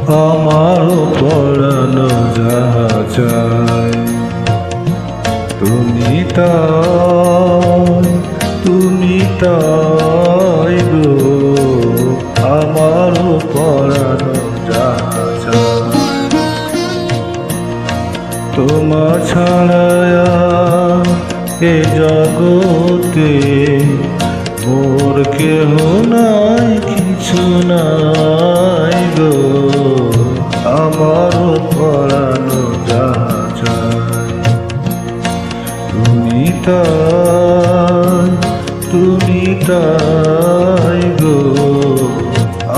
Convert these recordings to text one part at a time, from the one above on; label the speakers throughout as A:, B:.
A: আমারও পরানো যাহা চাই তুমি তাই গো আমারও পরানো যাহা চাই তোমা ছাড়া এ জগতে মোর কেহ নাই কিছু নাই গো আমারও পরানো যাহা চাই তুমি তাই গো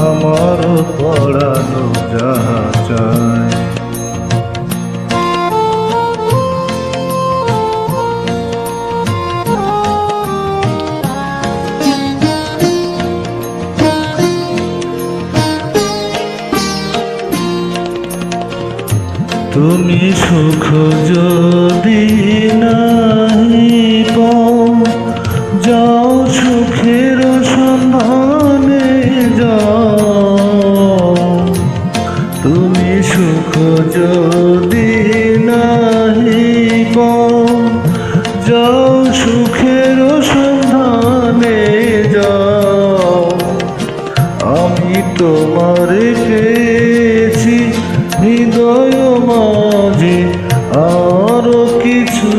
A: আমারও পরানো যাহা চাই তুমি সুখ যদি নাহি পাও যাও সুখের সন্ধানে যাও তুমি সুখ যদি নাহি পাও যাও সুখের সন্ধানে যাও আমি তোমারে পেয়েছি হৃদয় মাঝে আর কিছু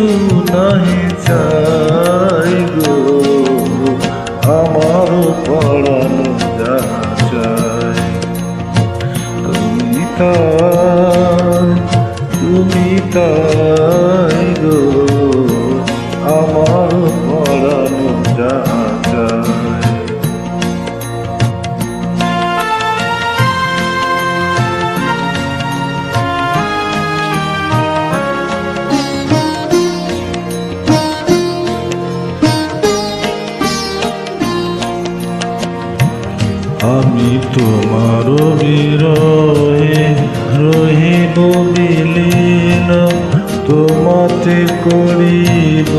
A: নাহি চাই গো আমার পরানো যাহা চাই তুমি তাই গো আমার পরানো যাহা চাই আমি তোমার বিরহে রহিব বিলীন তোমাতে করিব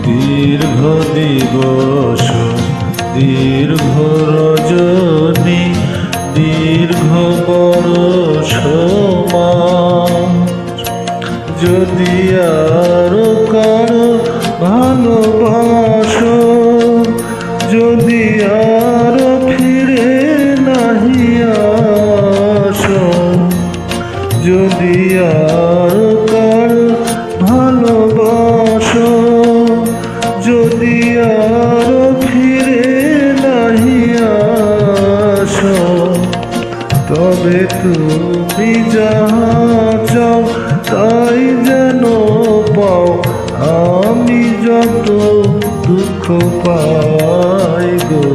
A: দীর্ঘ দিবস দীর্ঘ রজনী দীর্ঘ বরষ যদি আরো কারো ভালোবাসো যদি আর ফিরে নাহি আসো যদি আর কার ভালোবাসো যদি আর ফিরে নাহি আসো তবে তুমি যাহা চাও তাই যেন পাও আমি যত দুঃখ পাই গো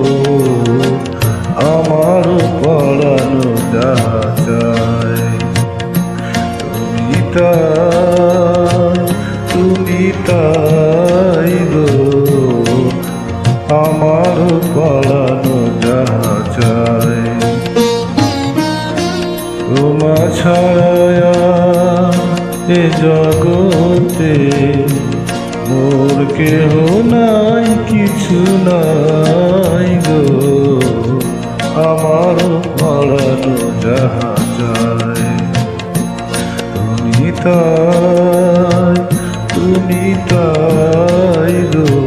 A: আমার পরানো যাহা চাই তুমি তাই গো আমার পরানো যাহা চাই তোমা ছাড়া এ জগতে মোর কেহ নাই কিছু নাই গো আমার পরানো যাহা চাই তুমি তাই গো